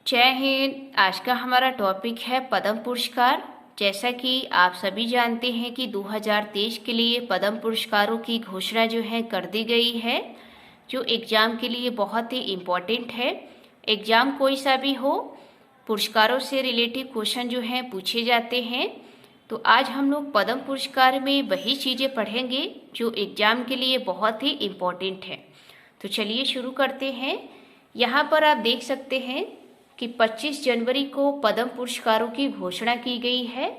जय हिंद। आज का हमारा टॉपिक है पद्म पुरस्कार। जैसा कि आप सभी जानते हैं कि 2023 के लिए पद्म पुरस्कारों की घोषणा जो है कर दी गई है, जो एग्ज़ाम के लिए बहुत ही इम्पोर्टेंट है। एग्ज़ाम कोई सा भी हो, पुरस्कारों से रिलेटिव क्वेश्चन जो हैं पूछे जाते हैं। तो आज हम लोग पद्म पुरस्कार में वही चीज़ें पढ़ेंगे जो एग्ज़ाम के लिए बहुत ही इम्पोर्टेंट है। तो चलिए शुरू करते हैं। यहाँ पर आप देख सकते हैं कि 25 जनवरी को पद्म पुरस्कारों की घोषणा की गई है।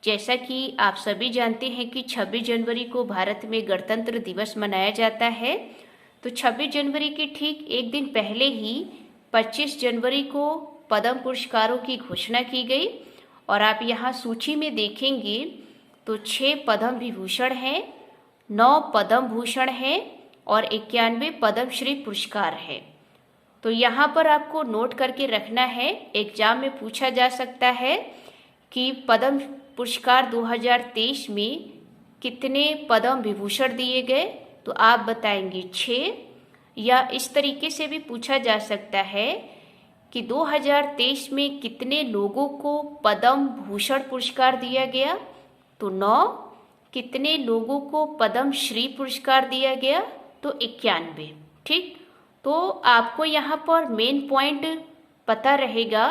जैसा कि आप सभी जानते हैं कि 26 जनवरी को भारत में गणतंत्र दिवस मनाया जाता है। तो 26 जनवरी के ठीक एक दिन पहले ही 25 जनवरी को पद्म पुरस्कारों की घोषणा की गई। और आप यहाँ सूची में देखेंगे तो 6 पद्म विभूषण हैं, 9 पद्म भूषण हैं और 91 पद्मश्री पुरस्कार है। तो यहाँ पर आपको नोट करके रखना है, एग्जाम में पूछा जा सकता है कि पद्म पुरस्कार 2023 में कितने पद्म विभूषण दिए गए, तो आप बताएंगे 6। या इस तरीके से भी पूछा जा सकता है कि 2023 में कितने लोगों को पद्म भूषण पुरस्कार दिया गया, तो 9। कितने लोगों को पद्मश्री पुरस्कार दिया गया, तो 91। ठीक, तो आपको यहाँ पर मेन पॉइंट पता रहेगा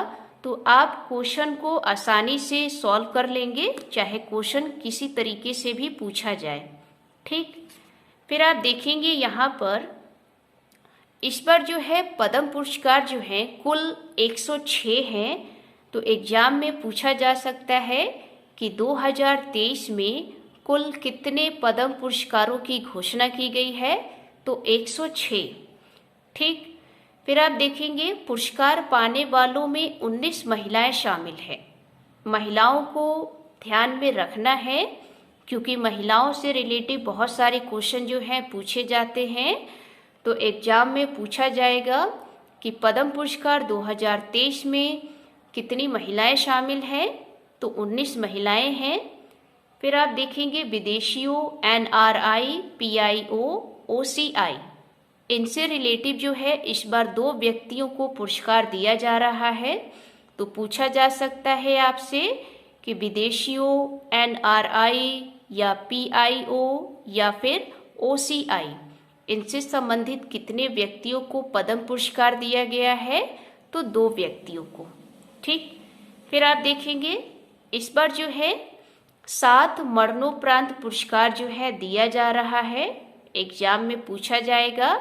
तो आप क्वेश्चन को आसानी से सॉल्व कर लेंगे, चाहे क्वेश्चन किसी तरीके से भी पूछा जाए। ठीक, फिर आप देखेंगे यहाँ पर इस बार जो है पद्म पुरस्कार जो है कुल 106 हैं। तो एग्जाम में पूछा जा सकता है कि 2023 में कुल कितने पद्म पुरस्कारों की घोषणा की गई है, तो 106। ठीक, फिर आप देखेंगे पुरस्कार पाने वालों में 19 महिलाएं शामिल हैं। महिलाओं को ध्यान में रखना है क्योंकि महिलाओं से रिलेटिव बहुत सारे क्वेश्चन जो हैं पूछे जाते हैं। तो एग्जाम में पूछा जाएगा कि पद्म पुरस्कार 2023 में कितनी महिलाएं शामिल हैं, तो 19 महिलाएं हैं। फिर आप देखेंगे विदेशियों, NRI, PIO, OCI, इनसे रिलेटिव जो है इस बार 2 व्यक्तियों को पुरस्कार दिया जा रहा है। तो पूछा जा सकता है आपसे कि विदेशियों, NRI या PIO या फिर OCI, इनसे संबंधित कितने व्यक्तियों को पद्म पुरस्कार दिया गया है, तो 2 व्यक्तियों को। ठीक, फिर आप देखेंगे इस बार जो है 7 मरणोपरांत पुरस्कार जो है दिया जा रहा है। एग्जाम में पूछा जाएगा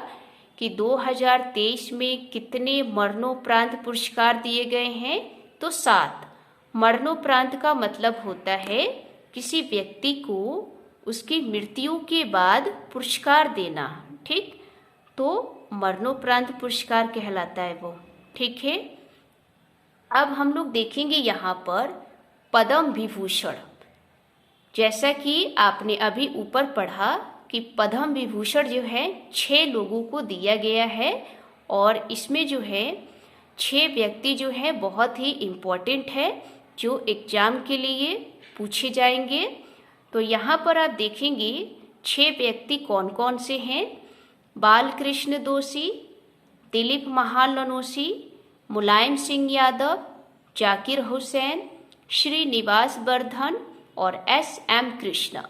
कि 2023 में कितने मरणोपरांत पुरस्कार दिए गए हैं, तो 7। मरणोपरांत का मतलब होता है किसी व्यक्ति को उसकी मृत्यु के बाद पुरस्कार देना। ठीक, तो मरणोपरांत पुरस्कार कहलाता है वो। ठीक है, अब हम लोग देखेंगे यहाँ पर पद्म विभूषण। जैसा कि आपने अभी ऊपर पढ़ा कि पद्म विभूषण जो है 6 लोगों को दिया गया है और इसमें जो है 6 व्यक्ति जो है बहुत ही इम्पोर्टेंट है, जो एग्जाम के लिए पूछे जाएंगे। तो यहाँ पर आप देखेंगे 6 व्यक्ति कौन कौन से हैं। बालकृष्ण दोषी, दिलीप महालनोसी, मुलायम सिंह यादव, जाकिर हुसैन, श्रीनिवास वर्धन और SM कृष्णा।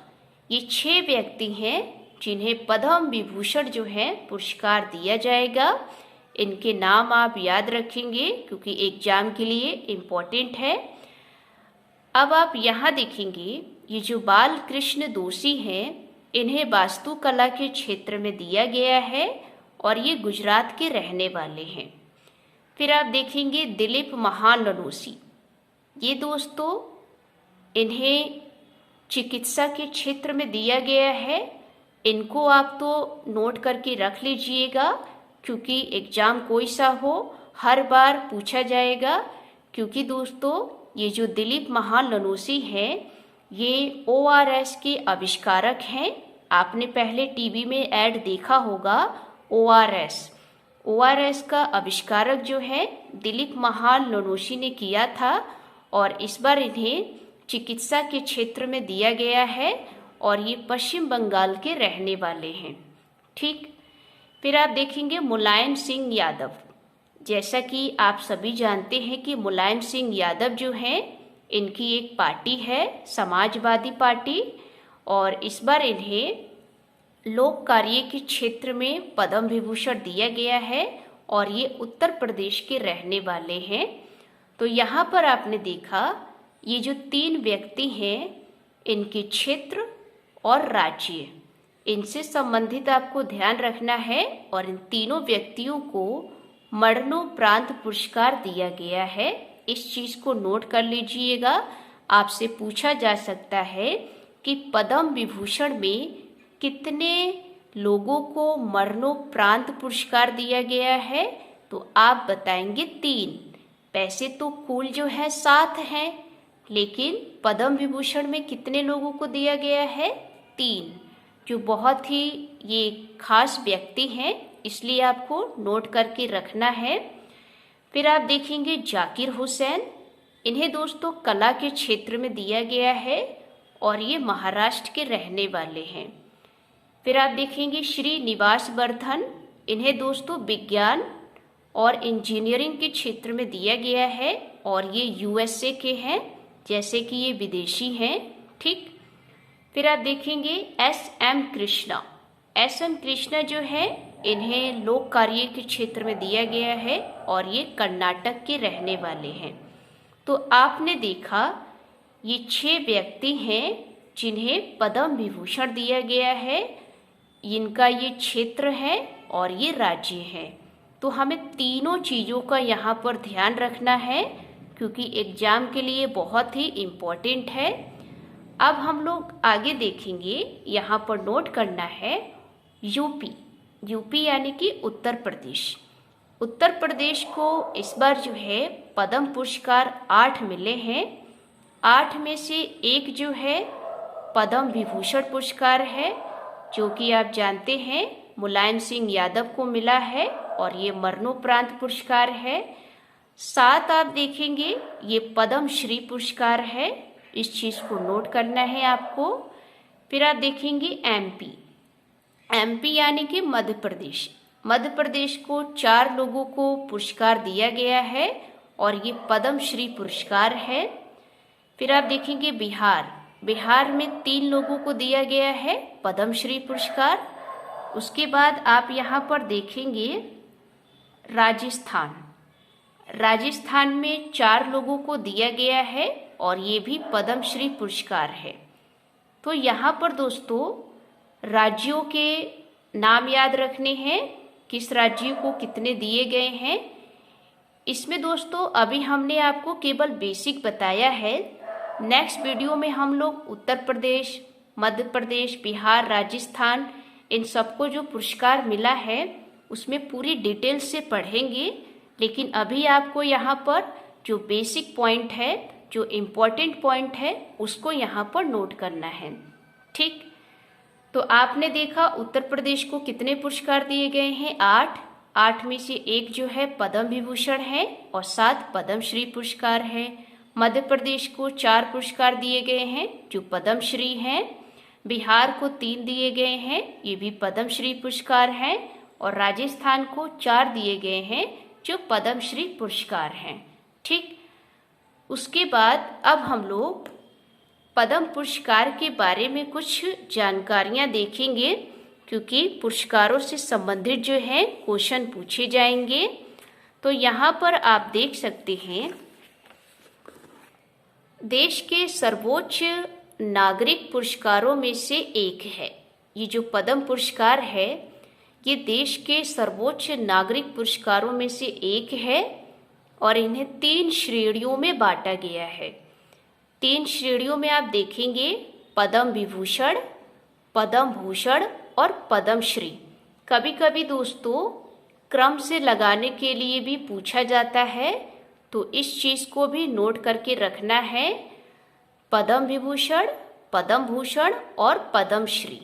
ये 6 व्यक्ति हैं जिन्हें पद्म विभूषण जो है पुरस्कार दिया जाएगा। इनके नाम आप याद रखेंगे क्योंकि एग्जाम के लिए इम्पोर्टेंट है। अब आप यहाँ देखेंगे ये जो बालकृष्ण दोषी हैं, इन्हें वास्तुकला के क्षेत्र में दिया गया है और ये गुजरात के रहने वाले हैं। फिर आप देखेंगे दिलीप महालनोसी, ये दोस्तों इन्हें चिकित्सा के क्षेत्र में दिया गया है। इनको आप तो नोट करके रख लीजिएगा क्योंकि एग्जाम कोई सा हो हर बार पूछा जाएगा। क्योंकि दोस्तों ये जो दिलीप महालनोसी हैं ये ORS के आविष्कारक हैं। आपने पहले टीवी में ऐड देखा होगा ORS का आविष्कारक जो है दिलीप महालनोसी ने किया था और इस बार इन्हें चिकित्सा के क्षेत्र में दिया गया है और ये पश्चिम बंगाल के रहने वाले हैं। ठीक, फिर आप देखेंगे मुलायम सिंह यादव, जैसा कि आप सभी जानते हैं कि मुलायम सिंह यादव जो हैं, इनकी एक पार्टी है समाजवादी पार्टी, और इस बार इन्हें लोक कार्य के क्षेत्र में पद्म विभूषण दिया गया है और ये उत्तर प्रदेश के रहने वाले हैं। तो यहाँ पर आपने देखा ये जो 3 व्यक्ति हैं, इनके क्षेत्र और राज्य, इनसे संबंधित आपको ध्यान रखना है और इन तीनों व्यक्तियों को मरणोपरांत पुरस्कार दिया गया है। इस चीज को नोट कर लीजिएगा। आपसे पूछा जा सकता है कि पद्म विभूषण में कितने लोगों को मरणोपरांत पुरस्कार दिया गया है, तो आप बताएंगे 3। पैसे तो कुल जो है 7 हैं, लेकिन पद्म विभूषण में कितने लोगों को दिया गया है? 3, जो बहुत ही ये खास व्यक्ति हैं, इसलिए आपको नोट करके रखना है। फिर आप देखेंगे जाकिर हुसैन, इन्हें दोस्तों कला के क्षेत्र में दिया गया है और ये महाराष्ट्र के रहने वाले हैं। फिर आप देखेंगे श्रीनिवास वर्धन, इन्हें दोस्तों विज्ञान और इंजीनियरिंग के क्षेत्र में दिया गया है और ये यूएसए के हैं, जैसे कि ये विदेशी हैं। ठीक। फिर आप देखेंगे एस.एम. कृष्णा। एस.एम. कृष्णा जो है, इन्हें लोक कार्य के क्षेत्र में दिया गया है और ये कर्नाटक के रहने वाले हैं। तो आपने देखा ये 6 व्यक्ति हैं जिन्हें पद्म विभूषण दिया गया है। इनका ये क्षेत्र है और ये राज्य है। तो हमें तीनों चीज़ों का यहाँ पर ध्यान रखना है, क्योंकि एग्जाम के लिए बहुत ही इम्पोर्टेंट है। अब हम लोग आगे देखेंगे, यहाँ पर नोट करना है यूपी। यूपी यानी कि उत्तर प्रदेश। उत्तर प्रदेश को इस बार जो है पद्म पुरस्कार 8 मिले हैं। 8 में से एक जो है पद्म विभूषण पुरस्कार है, जो कि आप जानते हैं मुलायम सिंह यादव को मिला है और ये मरणोपरांत पुरस्कार है। 7 आप देखेंगे ये पद्म श्री पुरस्कार है। इस चीज़ को नोट करना है आपको। फिर आप देखेंगे एमपी। एमपी यानी कि मध्य प्रदेश। मध्य प्रदेश को 4 लोगों को पुरस्कार दिया गया है और ये पद्म श्री पुरस्कार है। फिर आप देखेंगे बिहार। बिहार में 3 लोगों को दिया गया है पद्म श्री पुरस्कार। उसके बाद आप यहाँ पर देखेंगे राजस्थान। राजस्थान में 4 लोगों को दिया गया है और ये भी पद्म श्री पुरस्कार है। तो यहाँ पर दोस्तों राज्यों के नाम याद रखने हैं, किस राज्य को कितने दिए गए हैं। इसमें दोस्तों अभी हमने आपको केवल बेसिक बताया है। नेक्स्ट वीडियो में हम लोग उत्तर प्रदेश, मध्य प्रदेश, बिहार, राजस्थान, इन सबको जो पुरस्कार मिला है उसमें पूरी डिटेल से पढ़ेंगे। लेकिन अभी आपको यहाँ पर जो बेसिक पॉइंट है, जो इम्पोर्टेंट पॉइंट है, उसको यहाँ पर नोट करना है। ठीक। तो आपने देखा उत्तर प्रदेश को कितने पुरस्कार दिए गए हैं? 8। 8 में से एक जो है पद्म विभूषण है और 7 पद्म श्री पुरस्कार है। मध्य प्रदेश को 4 पुरस्कार दिए गए हैं जो पद्म श्री हैं। बिहार को 3 दिए गए हैं, ये भी पद्म श्री पुरस्कार हैं। और राजस्थान को 4 दिए गए हैं जो पद्म श्री पुरस्कार हैं। ठीक। उसके बाद अब हम लोग पद्म पुरस्कार के बारे में कुछ जानकारियां देखेंगे, क्योंकि पुरस्कारों से संबंधित जो है क्वेश्चन पूछे जाएंगे। तो यहाँ पर आप देख सकते हैं देश के सर्वोच्च नागरिक पुरस्कारों में से एक है। ये जो पद्म पुरस्कार है ये देश के सर्वोच्च नागरिक पुरस्कारों में से एक है और इन्हें 3 श्रेणियों में बांटा गया है। 3 श्रेणियों में आप देखेंगे पद्म विभूषण, पद्म भूषण और पद्म श्री। कभी कभी दोस्तों क्रम से लगाने के लिए भी पूछा जाता है, तो इस चीज़ को भी नोट करके रखना है। पद्म विभूषण, पद्म भूषण और पद्म श्री।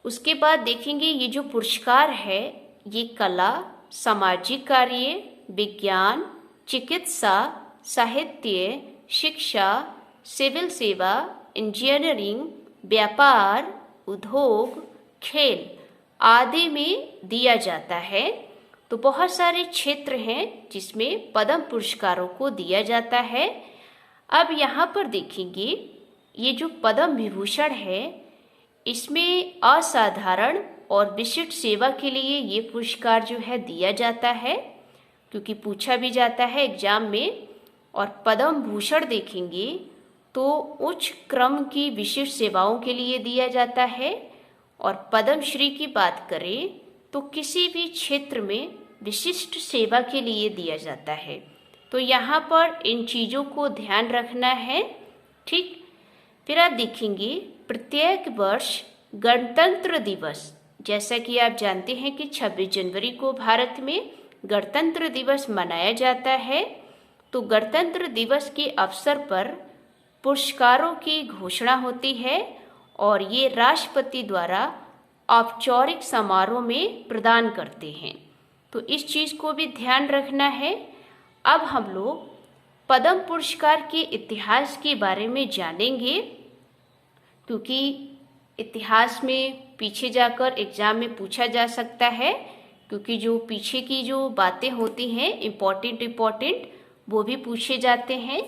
उसके बाद देखेंगे ये जो पुरस्कार है ये कला, सामाजिक कार्य, विज्ञान, चिकित्सा, साहित्य, शिक्षा, सिविल सेवा, इंजीनियरिंग, व्यापार, उद्योग, खेल आदि में दिया जाता है। तो बहुत सारे क्षेत्र हैं जिसमें पद्म पुरस्कारों को दिया जाता है। अब यहाँ पर देखेंगे ये जो पद्म विभूषण है इसमें असाधारण और विशिष्ट सेवा के लिए ये पुरस्कार जो है दिया जाता है, क्योंकि पूछा भी जाता है एग्जाम में। और पद्म भूषण देखेंगे तो उच्च क्रम की विशिष्ट सेवाओं के लिए दिया जाता है। और पद्मश्री की बात करें तो किसी भी क्षेत्र में विशिष्ट सेवा के लिए दिया जाता है। तो यहाँ पर इन चीज़ों को ध्यान रखना है, ठीक। फिर आप देखेंगे प्रत्येक वर्ष गणतंत्र दिवस, जैसा कि आप जानते हैं कि 26 जनवरी को भारत में गणतंत्र दिवस मनाया जाता है। तो गणतंत्र दिवस के अवसर पर पुरस्कारों की घोषणा होती है और ये राष्ट्रपति द्वारा औपचारिक समारोह में प्रदान करते हैं। तो इस चीज़ को भी ध्यान रखना है। अब हम लोग पद्म पुरस्कार के इतिहास के बारे में जानेंगे, क्योंकि इतिहास में पीछे जाकर एग्जाम में पूछा जा सकता है, क्योंकि जो पीछे की जो बातें होती हैं इम्पोर्टेंट वो भी पूछे जाते हैं।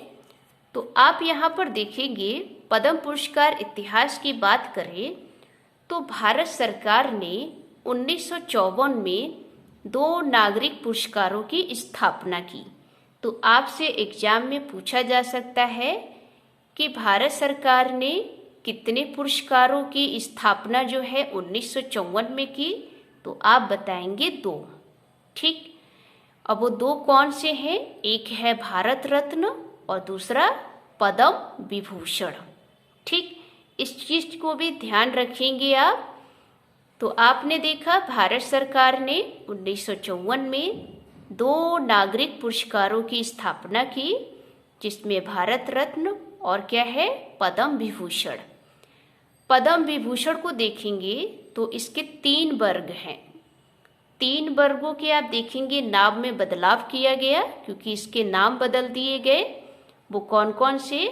तो आप यहाँ पर देखेंगे पद्म पुरस्कार इतिहास की बात करें तो भारत सरकार ने 1954 में 2 नागरिक पुरस्कारों की स्थापना की। तो आपसे एग्जाम में पूछा जा सकता है कि भारत सरकार ने कितने पुरस्कारों की स्थापना जो है 1954 में की, तो आप बताएंगे 2, ठीक। अब वो 2 कौन से हैं? एक है भारत रत्न और दूसरा पद्म विभूषण, ठीक। इस चीज को भी ध्यान रखेंगे आप। तो आपने देखा भारत सरकार ने 1954 में 2 नागरिक पुरस्कारों की स्थापना की, जिसमें भारत रत्न और क्या है, पद्म विभूषण। पद्म विभूषण को देखेंगे तो इसके 3 वर्ग हैं। 3 वर्गों के आप देखेंगे नाम में बदलाव किया गया, क्योंकि इसके नाम बदल दिए गए। वो कौन कौन से?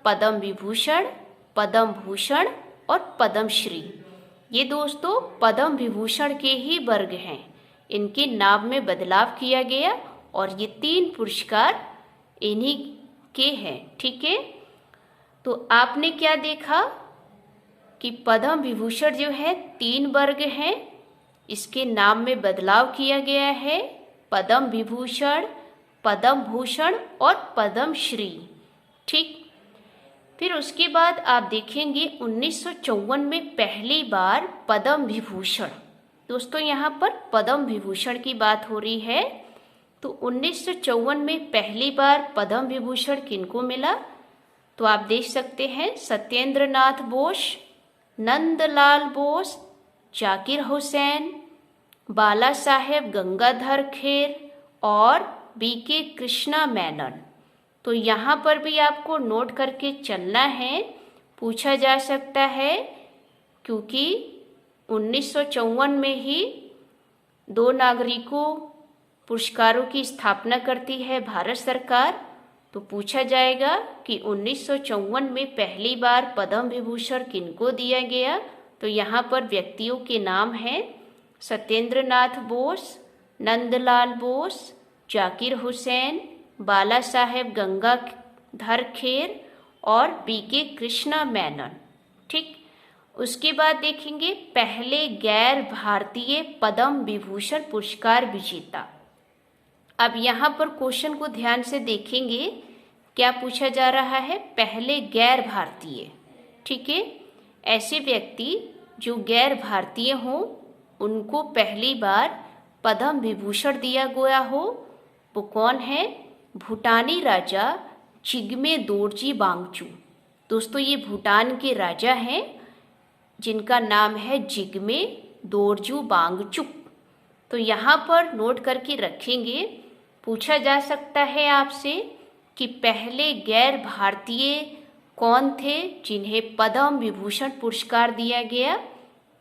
पद्म विभूषण, पद्म भूषण और पद्मश्री। ये दोस्तों पद्म विभूषण के ही वर्ग हैं, इनके नाम में बदलाव किया गया और ये 3 पुरस्कार इन्हीं के हैं, ठीक है। तो आपने क्या देखा कि पद्म विभूषण जो है 3 वर्ग हैं, इसके नाम में बदलाव किया गया है, पद्म विभूषण, पद्म भूषण और पद्मश्री, ठीक। फिर उसके बाद आप देखेंगे 1954 में पहली बार पद्म विभूषण। दोस्तों यहाँ पर पद्म विभूषण की बात हो रही है। तो 1954 में पहली बार पद्म विभूषण किनको मिला? तो आप देख सकते हैं सत्येंद्र नाथ बोस, नंदलाल बोस, जाकिर हुसैन, बाला साहेब गंगाधर खेर और बीके कृष्णा मेनन। तो यहाँ पर भी आपको नोट करके चलना है, पूछा जा सकता है, क्योंकि 1954 में ही 2 नागरिकों पुरस्कारों की स्थापना करती है भारत सरकार। तो पूछा जाएगा कि 1954 में पहली बार पद्म विभूषण किनको दिया गया? तो यहाँ पर व्यक्तियों के नाम हैं सत्येंद्र नाथ बोस, नंदलाल बोस, जाकिर हुसैन, बाला साहेब गंगाधर खेर और बीके कृष्णा मेनन, ठीक। उसके बाद देखेंगे पहले गैर भारतीय पद्म विभूषण पुरस्कार विजेता। अब यहाँ पर क्वेश्चन को ध्यान से देखेंगे, क्या पूछा जा रहा है? पहले गैर भारतीय, ठीक है। ऐसे व्यक्ति जो गैर भारतीय हों उनको पहली बार पद्म विभूषण दिया गया हो, वो कौन है? भूटानी राजा जिग्मे दोरजी वांगचुक। दोस्तों ये भूटान के राजा हैं जिनका नाम है जिग्मे दोरजी वांगचुक। तो यहाँ पर नोट करके रखेंगे, पूछा जा सकता है आपसे कि पहले गैर भारतीय कौन थे जिन्हें पद्म विभूषण पुरस्कार दिया गया?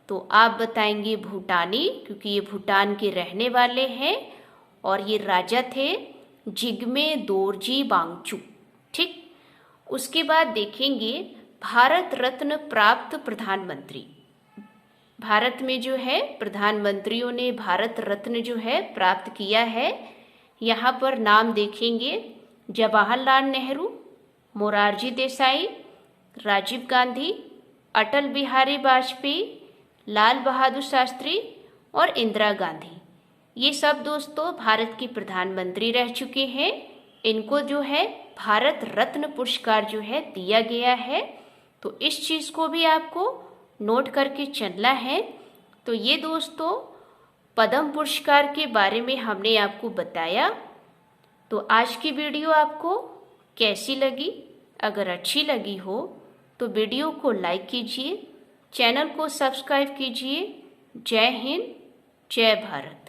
तो आप बताएंगे भूटानी, क्योंकि ये भूटान के रहने वाले हैं और ये राजा थे जिग्मे दोरजी वांगचुक, ठीक। उसके बाद देखेंगे भारत रत्न प्राप्त प्रधानमंत्री। भारत में जो है प्रधानमंत्रियों ने भारत रत्न जो है प्राप्त किया है। यहाँ पर नाम देखेंगे जवाहरलाल नेहरू, मोरारजी देसाई, राजीव गांधी, अटल बिहारी वाजपेयी, लाल बहादुर शास्त्री और इंदिरा गांधी। ये सब दोस्तों भारत के प्रधानमंत्री रह चुके हैं। इनको जो है भारत रत्न पुरस्कार जो है दिया गया है। तो इस चीज़ को भी आपको नोट करके चलना है। तो ये दोस्तों पद्म पुरस्कार के बारे में हमने आपको बताया। तो आज की वीडियो आपको कैसी लगी? अगर अच्छी लगी हो तो वीडियो को लाइक कीजिए, चैनल को सब्सक्राइब कीजिए। जय हिंद, जय भारत।